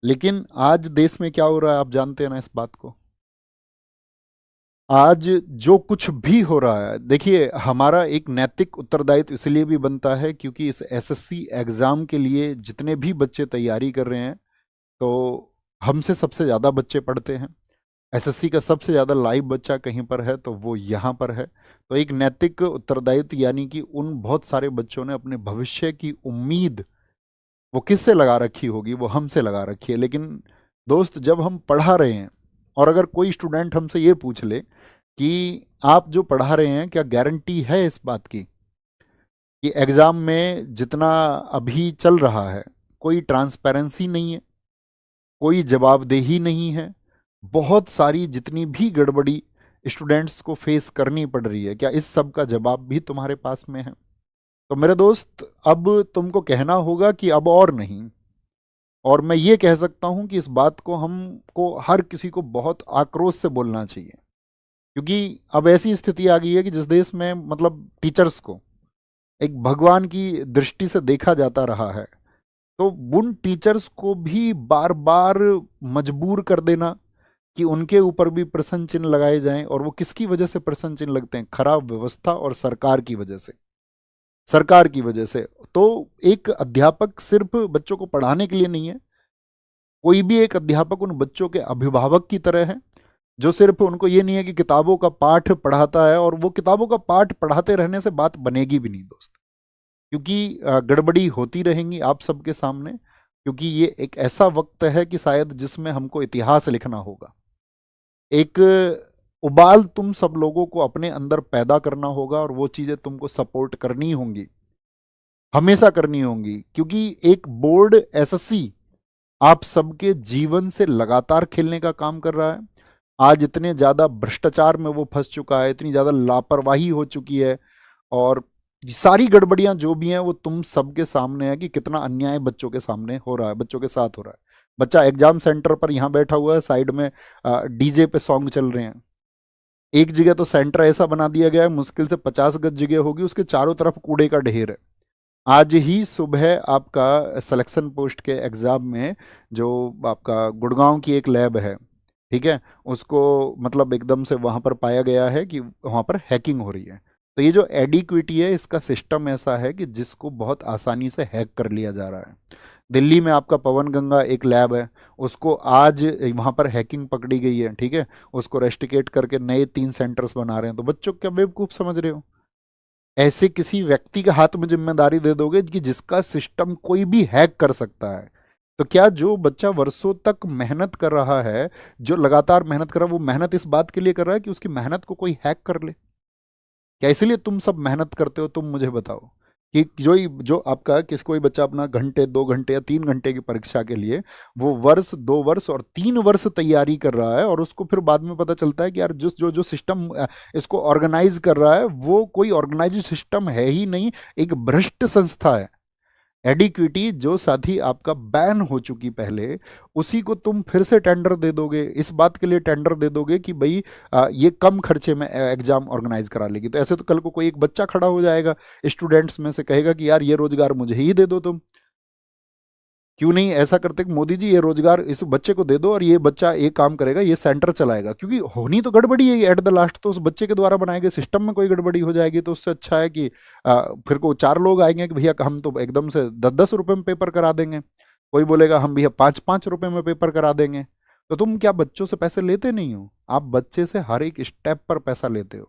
लेकिन आज देश में क्या हो रहा है आप जानते हैं ना इस बात को। आज जो कुछ भी हो रहा है, देखिए हमारा एक नैतिक उत्तरदायित्व इसलिए भी बनता है क्योंकि इस एसएससी एग्जाम के लिए जितने भी बच्चे तैयारी कर रहे हैं, तो हमसे सबसे ज़्यादा बच्चे पढ़ते हैं। एसएससी का सबसे ज़्यादा लाइव बच्चा कहीं पर है तो वो यहाँ पर है। तो एक नैतिक उत्तरदायित्व यानी कि उन बहुत सारे बच्चों ने अपने भविष्य की उम्मीद वो किससे लगा रखी होगी, वो हमसे लगा रखी है। लेकिन दोस्त, जब हम पढ़ा रहे हैं और अगर कोई स्टूडेंट हमसे ये पूछ ले कि आप जो पढ़ा रहे हैं क्या गारंटी है इस बात की कि एग्ज़ाम में जितना अभी चल रहा है कोई ट्रांसपेरेंसी नहीं है, कोई जवाबदेही नहीं है, बहुत सारी जितनी भी गड़बड़ी स्टूडेंट्स को फेस करनी पड़ रही है, क्या इस सब का जवाब भी तुम्हारे पास में है? तो मेरे दोस्त, अब तुमको कहना होगा कि अब और नहीं। और मैं ये कह सकता हूं कि इस बात को हमको हर किसी को बहुत आक्रोश से बोलना चाहिए, क्योंकि अब ऐसी स्थिति आ गई है कि जिस देश में मतलब टीचर्स को एक भगवान की दृष्टि से देखा जाता रहा है, तो उन टीचर्स को भी बार बार मजबूर कर देना कि उनके ऊपर भी प्रश्न चिन्ह लगाए जाएं। और वो किसकी वजह से प्रश्न चिन्ह लगते हैं? खराब व्यवस्था और सरकार की वजह से। सरकार की वजह से। तो एक अध्यापक सिर्फ बच्चों को पढ़ाने के लिए नहीं है, कोई भी एक अध्यापक उन बच्चों के अभिभावक की तरह है, जो सिर्फ उनको ये नहीं है कि किताबों का पाठ पढ़ाता है और वो किताबों का पाठ पढ़ाते रहने से बात बनेगी भी नहीं दोस्त। क्योंकि गड़बड़ी होती रहेंगी आप सबके सामने, क्योंकि ये एक ऐसा वक्त है कि शायद जिसमें हमको इतिहास लिखना होगा। एक उबाल तुम सब लोगों को अपने अंदर पैदा करना होगा और वो चीज़ें तुमको सपोर्ट करनी होंगी, हमेशा करनी होंगी, क्योंकि एक बोर्ड एसएससी आप सबके जीवन से लगातार खेलने का काम कर रहा है। आज इतने ज़्यादा भ्रष्टाचार में वो फंस चुका है, इतनी ज़्यादा लापरवाही हो चुकी है, और सारी गड़बड़ियां जो भी हैं वो तुम सबके सामने है कि कितना अन्याय बच्चों के सामने हो रहा है, बच्चों के साथ हो रहा है। बच्चा एग्जाम सेंटर पर यहाँ बैठा हुआ है, साइड में डीजे पे सॉन्ग चल रहे हैं। एक जगह तो सेंटर ऐसा बना दिया गया है, मुश्किल से 50 गज जगह होगी, उसके चारों तरफ कूड़े का ढेर है। आज ही सुबह आपका सिलेक्शन पोस्ट के एग्ज़ाम में जो आपका गुड़गांव की एक लैब है, ठीक है, उसको मतलब एकदम से वहाँ पर पाया गया है कि वहाँ पर हैकिंग हो रही है। तो ये जो एडिक्विटी है, इसका सिस्टम ऐसा है कि जिसको बहुत आसानी से हैक कर लिया जा रहा है। दिल्ली में आपका पवन गंगा एक लैब है, उसको आज वहाँ पर हैकिंग पकड़ी गई है, ठीक है, उसको रेस्टिकेट करके नए 3 सेंटर्स बना रहे हैं। तो बच्चों क्या बेवकूफ़ समझ रहे हो? ऐसे किसी व्यक्ति के हाथ में जिम्मेदारी दे दोगे कि जिसका सिस्टम कोई भी हैक कर सकता है। तो क्या जो बच्चा वर्षों तक मेहनत कर रहा है, जो लगातार मेहनत कर रहा है, वो मेहनत इस बात के लिए कर रहा है कि उसकी मेहनत को कोई हैक कर ले? क्या इसलिए तुम सब मेहनत करते हो? तुम मुझे बताओ कि जो आपका किस कोई बच्चा अपना घंटे 2 घंटे या 3 घंटे की परीक्षा के लिए वो वर्ष 2 वर्ष और 3 वर्ष तैयारी कर रहा है, और उसको फिर बाद में पता चलता है कि यार जो जो सिस्टम इसको ऑर्गेनाइज कर रहा है वो कोई ऑर्गेनाइज सिस्टम है ही नहीं, एक भ्रष्ट संस्था है। एडिक्विटी जो साथी आपका बैन हो चुकी पहले, उसी को तुम फिर से टेंडर दे दोगे, इस बात के लिए टेंडर दे दोगे कि भाई ये कम खर्चे में एग्जाम ऑर्गेनाइज करा लेगी। तो ऐसे तो कल को कोई एक बच्चा खड़ा हो जाएगा स्टूडेंट्स में से, कहेगा कि यार ये रोजगार मुझे ही दे दो तुम। क्यों नहीं ऐसा करते कि मोदी जी ये रोजगार इस बच्चे को दे दो और ये बच्चा ये काम करेगा, ये सेंटर चलाएगा। क्योंकि होनी तो गड़बड़ी है एट द लास्ट, तो उस बच्चे के द्वारा बनाए गए सिस्टम में कोई गड़बड़ी हो जाएगी, तो उससे अच्छा है कि फिर को 4 लोग आएंगे कि भैया हम तो एकदम से 10-10 रुपए में पेपर करा देंगे, कोई बोलेगा हम भैया 5-5 रुपए में पेपर करा देंगे। तो तुम क्या बच्चों से पैसे लेते नहीं हो? आप बच्चे से हर एक स्टेप पर पैसा लेते हो।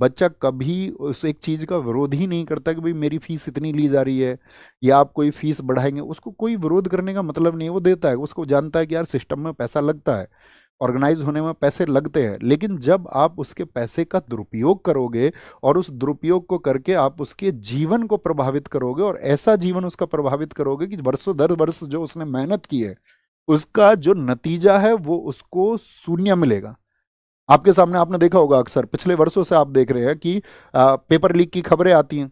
बच्चा कभी उस एक चीज का विरोध ही नहीं करता कि भाई मेरी फीस इतनी ली जा रही है या आप कोई फीस बढ़ाएंगे, उसको कोई विरोध करने का मतलब नहीं है, वो देता है। उसको जानता है कि यार सिस्टम में पैसा लगता है, ऑर्गेनाइज होने में पैसे लगते हैं। लेकिन जब आप उसके पैसे का दुरुपयोग करोगे और उस दुरुपयोग को करके आप उसके जीवन को प्रभावित करोगे, और ऐसा जीवन उसका प्रभावित करोगे कि वर्षों दर वर्ष जो उसने मेहनत की है उसका जो नतीजा है वो उसको शून्य मिलेगा। आपके सामने आपने देखा होगा, अक्सर पिछले वर्षों से आप देख रहे हैं कि पेपर लीक की खबरें आती हैं।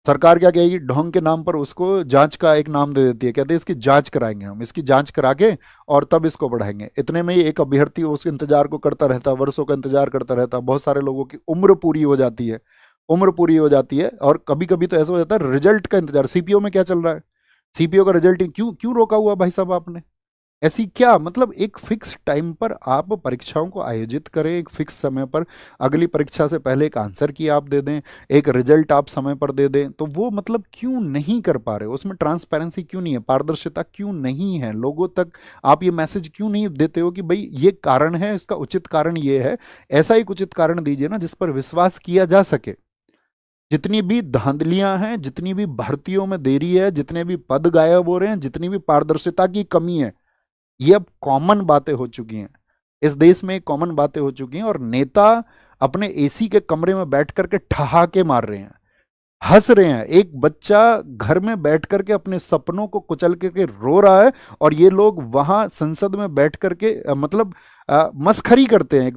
सरकार क्या कहेगी? ढोंग के नाम पर उसको जांच का एक नाम दे देती है, कहते हैं इसकी जांच कराएंगे, हम इसकी जांच करा के और तब इसको बढ़ाएंगे। इतने में ही एक अभ्यर्थी उस इंतजार को करता रहता है, वर्षों का इंतजार करता रहता है। बहुत सारे लोगों की उम्र पूरी हो जाती है, उम्र पूरी हो जाती है, और कभी कभी तो ऐसा हो जाता है रिजल्ट का इंतजार। सीपीओ में क्या चल रहा है? सीपीओ का रिजल्ट क्यों क्यों रोका हुआ भाई साहब आपने? ऐसी क्या मतलब एक फिक्स टाइम पर आप परीक्षाओं को आयोजित करें, एक फिक्स समय पर अगली परीक्षा से पहले एक आंसर की आप दे दें, एक रिजल्ट आप समय पर दे दें, तो वो मतलब क्यों नहीं कर पा रहे हो? उसमें ट्रांसपेरेंसी क्यों नहीं है, पारदर्शिता क्यों नहीं है? लोगों तक आप ये मैसेज क्यों नहीं देते हो कि भाई ये कारण है, इसका उचित कारण ये है? ऐसा एक उचित कारण दीजिए ना जिस पर विश्वास किया जा सके। जितनी भी धांधलियां हैं, जितनी भी भर्तियों में देरी है, जितने भी पद गायब हो रहे हैं, जितनी भी पारदर्शिता की कमी है, ये अब कॉमन बातें हो चुकी हैं। इस देश में कॉमन बातें हो चुकी हैं और नेता अपने एसी के कमरे में बैठ करके ठहाके मार रहे हैं, हंस रहे हैं। एक बच्चा घर में बैठ करके अपने सपनों को कुचल करके रो रहा है और ये लोग वहां संसद में बैठ करके मतलब मस्खरी करते हैं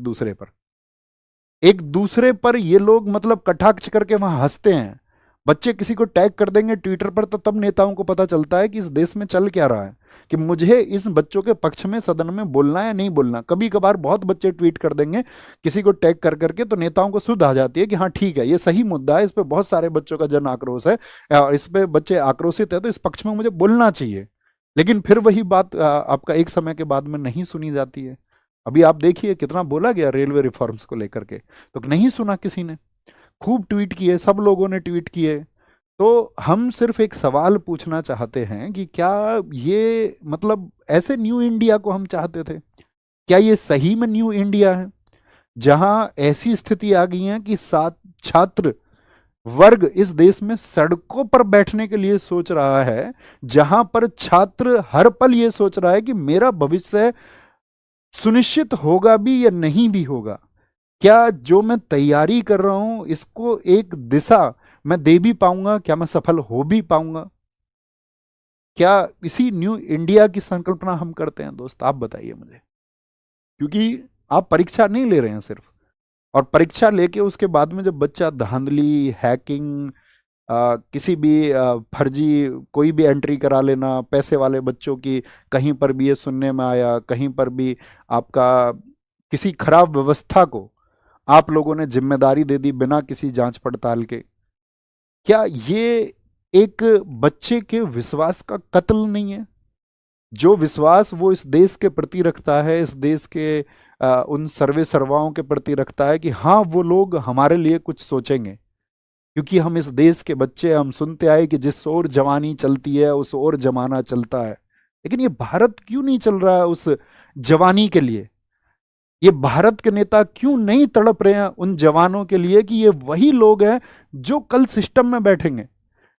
एक दूसरे पर ये लोग मतलब कटाक्ष करके वहां हंसते हैं। बच्चे किसी को टैग कर देंगे ट्विटर पर तो तब नेताओं को पता चलता है कि इस देश में चल क्या रहा है, कि मुझे इस बच्चों के पक्ष में सदन में बोलना है या नहीं बोलना। कभी कभार बहुत बच्चे ट्वीट कर देंगे किसी को टैग कर करके, तो नेताओं को सुध आ जाती है कि हाँ ठीक है, ये सही मुद्दा है, इस पर बहुत सारे बच्चों का जन आक्रोश है और इस पे बच्चे आक्रोशित है, तो इस पक्ष में मुझे बोलना चाहिए। लेकिन फिर वही बात आपका एक समय के बाद में नहीं सुनी जाती है। अभी आप देखिए कितना बोला गया रेलवे रिफॉर्म्स को लेकर के, तो नहीं सुना किसी ने। खूब ट्वीट किए, सब लोगों ने ट्वीट किए। तो हम सिर्फ एक सवाल पूछना चाहते हैं कि क्या ये मतलब ऐसे न्यू इंडिया को हम चाहते थे? क्या ये सही में न्यू इंडिया है जहां ऐसी स्थिति आ गई है कि सात छात्र वर्ग इस देश में सड़कों पर बैठने के लिए सोच रहा है, जहां पर छात्र हर पल ये सोच रहा है कि मेरा भविष्य सुनिश्चित होगा भी या नहीं भी होगा? क्या जो मैं तैयारी कर रहा हूं इसको एक दिशा मैं दे भी पाऊंगा? क्या मैं सफल हो भी पाऊंगा? क्या इसी न्यू इंडिया की संकल्पना हम करते हैं दोस्त? आप बताइए मुझे। क्योंकि आप परीक्षा नहीं ले रहे हैं सिर्फ, और परीक्षा लेके उसके बाद में जब बच्चा धांधली, हैकिंग, किसी भी फर्जी कोई भी एंट्री करा लेना, पैसे वाले बच्चों की, कहीं पर भी ये सुनने में आया, कहीं पर भी आपका किसी खराब व्यवस्था को आप लोगों ने जिम्मेदारी दे दी बिना किसी जांच पड़ताल के। क्या ये एक बच्चे के विश्वास का कत्ल नहीं है? जो विश्वास वो इस देश के प्रति रखता है, इस देश के उन सर्वे सर्वाओं के प्रति रखता है कि हाँ वो लोग हमारे लिए कुछ सोचेंगे, क्योंकि हम इस देश के बच्चे, हम सुनते आए कि जिस ओर जवानी चलती है उस ओर जमाना चलता है। लेकिन ये भारत क्यों नहीं चल रहा है उस जवानी के लिए? ये भारत के नेता क्यों नहीं तड़प रहे हैं उन जवानों के लिए कि ये वही लोग हैं जो कल सिस्टम में बैठेंगे,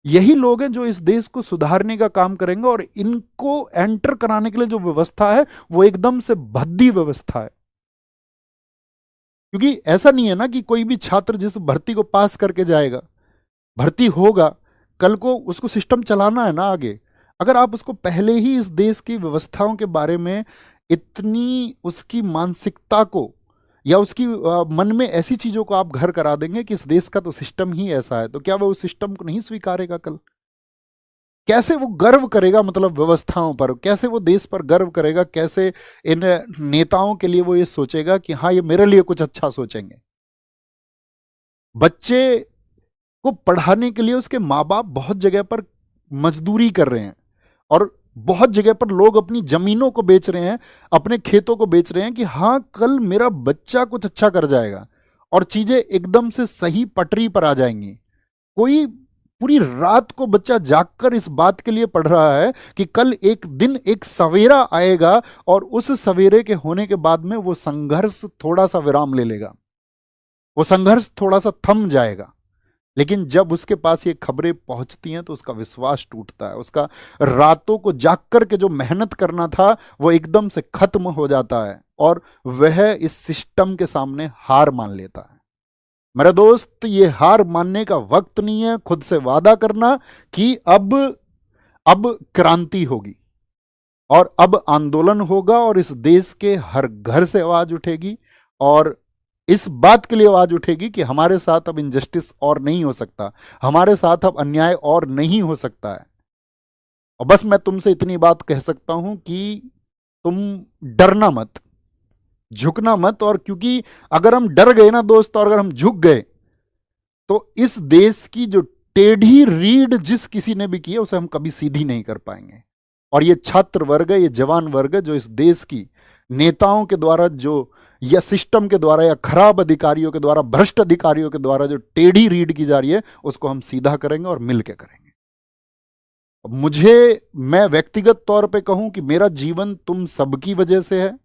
यही लोग हैं जो इस देश को सुधारने का काम करेंगे, और इनको एंटर कराने के लिए जो व्यवस्था है वो एकदम से भद्दी व्यवस्था है। क्योंकि ऐसा नहीं है ना कि कोई भी छात्र जिस भर्ती को पास करके जाएगा, भर्ती होगा, कल को उसको सिस्टम चलाना है ना आगे। अगर आप उसको पहले ही इस देश की व्यवस्थाओं के बारे में इतनी उसकी मानसिकता को या उसकी मन में ऐसी चीजों को आप घर करा देंगे कि इस देश का तो सिस्टम ही ऐसा है, तो क्या वो उस सिस्टम को नहीं स्वीकारेगा कल? कैसे वो गर्व करेगा मतलब व्यवस्थाओं पर? कैसे वो देश पर गर्व करेगा? कैसे इन नेताओं के लिए वो ये सोचेगा कि हाँ ये मेरे लिए कुछ अच्छा सोचेंगे? बच्चे को पढ़ाने के लिए उसके माँ बाप बहुत जगह पर मजदूरी कर रहे हैं, और बहुत जगह पर लोग अपनी जमीनों को बेच रहे हैं, अपने खेतों को बेच रहे हैं कि हाँ कल मेरा बच्चा कुछ अच्छा कर जाएगा और चीजें एकदम से सही पटरी पर आ जाएंगी। कोई पूरी रात को बच्चा जागकर इस बात के लिए पढ़ रहा है कि कल एक दिन एक सवेरा आएगा और उस सवेरे के होने के बाद में वो संघर्ष थोड़ा सा विराम ले लेगा, वो संघर्ष थोड़ा सा थम जाएगा। लेकिन जब उसके पास ये खबरें पहुंचती हैं तो उसका विश्वास टूटता है, उसका रातों को जाग कर के जो मेहनत करना था वो एकदम से खत्म हो जाता है और वह इस सिस्टम के सामने हार मान लेता है। मेरा दोस्त, ये हार मानने का वक्त नहीं है। खुद से वादा करना कि अब क्रांति होगी और अब आंदोलन होगा और इस देश के हर घर से आवाज उठेगी, और इस बात के लिए आवाज उठेगी कि हमारे साथ अब इनजस्टिस और नहीं हो सकता, हमारे साथ अब अन्याय और नहीं हो सकता है। और बस मैं तुमसे इतनी बात कह सकता हूं कि तुम डरना मत, झुकना मत। और क्योंकि अगर हम डर गए ना दोस्त, और अगर हम झुक गए तो इस देश की जो टेढ़ी रीढ़ जिस किसी ने भी की है उसे हम कभी सीधी नहीं कर पाएंगे। और ये छात्र वर्ग है, ये जवान वर्ग है, जो इस देश की नेताओं के द्वारा जो, या सिस्टम के द्वारा, या खराब अधिकारियों के द्वारा, भ्रष्ट अधिकारियों के द्वारा जो टेढ़ी रीड की जा रही है, उसको हम सीधा करेंगे और मिल के करेंगे। मैं व्यक्तिगत तौर पे कहूं कि मेरा जीवन तुम सबकी वजह से है।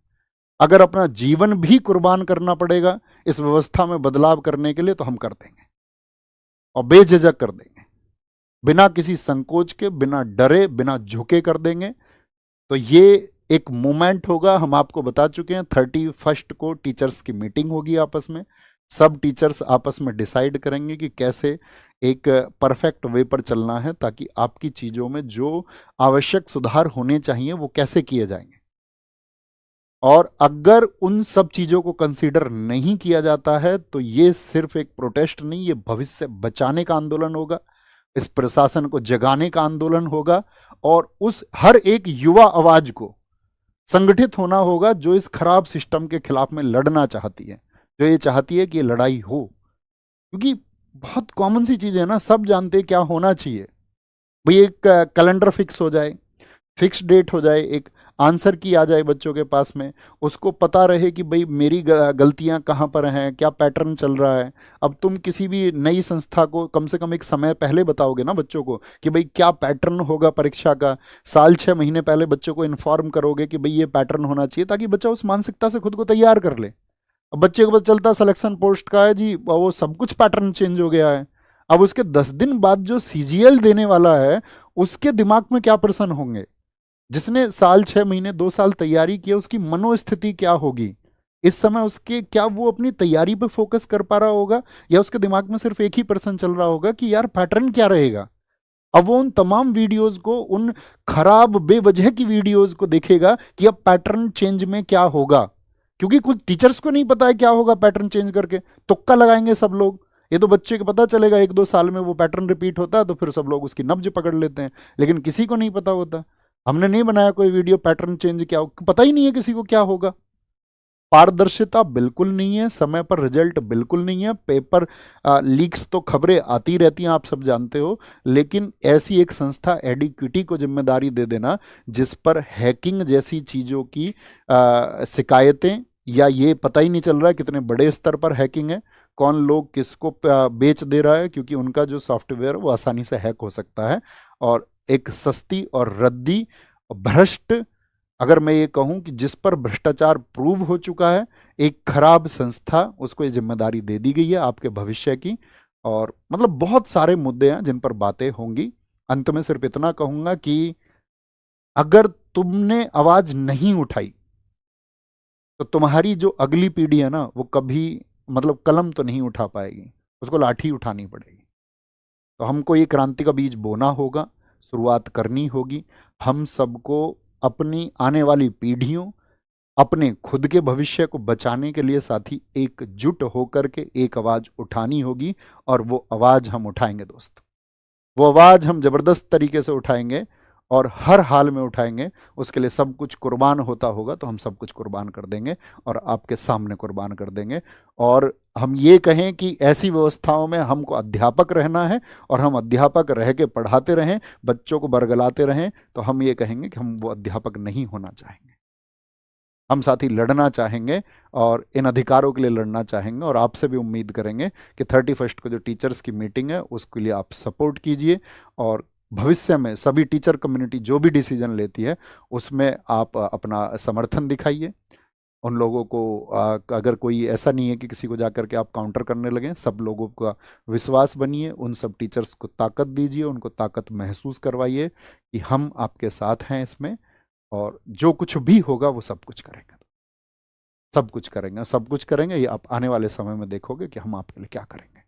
अगर अपना जीवन भी कुर्बान करना पड़ेगा इस व्यवस्था में बदलाव करने के लिए, तो हम कर देंगे और बेझिझक कर देंगे, बिना किसी संकोच के, बिना डरे, बिना झुके कर देंगे। तो ये एक मूवमेंट होगा। हम आपको बता चुके हैं 31 को टीचर्स की मीटिंग होगी आपस में। सब टीचर्स आपस में डिसाइड करेंगे कि कैसे एक परफेक्ट वे पर चलना है, ताकि आपकी चीज़ों में जो आवश्यक सुधार होने चाहिए वो कैसे किए जाएंगे। और अगर उन सब चीज़ों को कंसीडर नहीं किया जाता है, तो ये सिर्फ एक प्रोटेस्ट नहीं, ये भविष्य बचाने का आंदोलन होगा, इस प्रशासन को जगाने का आंदोलन होगा, और उस हर एक युवा आवाज को संगठित होना होगा जो इस खराब सिस्टम के खिलाफ में लड़ना चाहती है, जो ये चाहती है कि ये लड़ाई हो। क्योंकि बहुत कॉमन सी चीज़ है ना, सब जानते हैं क्या होना चाहिए। भाई एक कैलेंडर फिक्स हो जाए, फिक्स डेट हो जाए, एक आंसर की आ जाए बच्चों के पास में, उसको पता रहे कि भाई मेरी गलतियां कहाँ पर हैं, क्या पैटर्न चल रहा है। अब तुम किसी भी नई संस्था को कम से कम एक समय पहले बताओगे ना बच्चों को कि भाई क्या पैटर्न होगा परीक्षा का, साल 6 महीने पहले बच्चों को इन्फॉर्म करोगे कि भाई ये पैटर्न होना चाहिए, ताकि बच्चा उस मानसिकता से खुद को तैयार कर ले। अब बच्चे को पता चलता सिलेक्शन पोस्ट का है जी, वो सब कुछ पैटर्न चेंज हो गया है। अब उसके 10 दिन बाद जो सीजीएल देने वाला है, उसके दिमाग में क्या प्रश्न होंगे? जिसने साल 6 महीने 2 साल तैयारी की, उसकी मनोस्थिति क्या होगी इस समय? उसके क्या वो अपनी तैयारी पे फोकस कर पा रहा होगा, या उसके दिमाग में सिर्फ एक ही प्रश्न चल रहा होगा कि यार पैटर्न क्या रहेगा? अब वो उन तमाम वीडियोस को, उन खराब बेवजह की वीडियोस को देखेगा कि अब पैटर्न चेंज में क्या होगा। क्योंकि कुछ टीचर्स को नहीं पता है क्या होगा पैटर्न चेंज करके, तुक्का लगाएंगे सब लोग। ये तो बच्चे को पता चलेगा 1-2 साल में वो पैटर्न रिपीट होता है, तो फिर सब लोग उसकी नब्ज पकड़ लेते हैं, लेकिन किसी को नहीं पता होता। हमने नहीं बनाया कोई वीडियो पैटर्न चेंज क्या हो, पता ही नहीं है किसी को क्या होगा। पारदर्शिता बिल्कुल नहीं है, समय पर रिजल्ट बिल्कुल नहीं है, पेपर लीक्स तो खबरें आती रहती हैं, आप सब जानते हो। लेकिन ऐसी एक संस्था एडिक्विटी को जिम्मेदारी दे देना, जिस पर हैकिंग जैसी चीज़ों की शिकायतें, या ये पता ही नहीं चल रहा है कितने बड़े स्तर पर हैकिंग है, कौन लोग किसको बेच दे रहा है, क्योंकि उनका जो सॉफ्टवेयर वो आसानी से हैक हो सकता है। और एक सस्ती और रद्दी, भ्रष्ट, अगर मैं ये कहूं कि जिस पर भ्रष्टाचार प्रूव हो चुका है, एक खराब संस्था, उसको ये जिम्मेदारी दे दी गई है आपके भविष्य की। और मतलब बहुत सारे मुद्दे हैं जिन पर बातें होंगी। अंत में सिर्फ इतना कहूंगा कि अगर तुमने आवाज नहीं उठाई, तो तुम्हारी जो अगली पीढ़ी है ना, वो कभी मतलब कलम तो नहीं उठा पाएगी, उसको लाठी उठानी पड़ेगी। तो हमको ये क्रांति का बीज बोना होगा, शुरुआत करनी होगी। हम सबको अपनी आने वाली पीढ़ियों, अपने खुद के भविष्य को बचाने के लिए साथी एकजुट होकर के एक आवाज उठानी होगी। और वो आवाज हम उठाएंगे दोस्त, वो आवाज हम जबरदस्त तरीके से उठाएंगे, और हर हाल में उठाएंगे। उसके लिए सब कुछ कुर्बान होता होगा तो हम सब कुछ कुर्बान कर देंगे, और आपके सामने कुर्बान कर देंगे। और हम ये कहें कि ऐसी व्यवस्थाओं में हमको अध्यापक रहना है, और हम अध्यापक रह के पढ़ाते रहें, बच्चों को बरगलाते रहें, तो हम ये कहेंगे कि हम वो अध्यापक नहीं होना चाहेंगे। हम साथी लड़ना चाहेंगे, और इन अधिकारों के लिए लड़ना चाहेंगे। और आपसे भी उम्मीद करेंगे कि 31 को जो टीचर्स की मीटिंग है उसके लिए आप सपोर्ट कीजिए, और भविष्य में सभी टीचर कम्युनिटी जो भी डिसीजन लेती है उसमें आप अपना समर्थन दिखाइए। उन लोगों को अगर कोई ऐसा नहीं है कि किसी को जाकर के आप काउंटर करने लगें, सब लोगों का विश्वास बनिए, उन सब टीचर्स को ताकत दीजिए, उनको ताकत महसूस करवाइए कि हम आपके साथ हैं इसमें, और जो कुछ भी होगा वो सब कुछ करेंगे, सब कुछ करेंगे, सब कुछ करेंगे। ये आप आने वाले समय में देखोगे कि हम आपके लिए क्या करेंगे।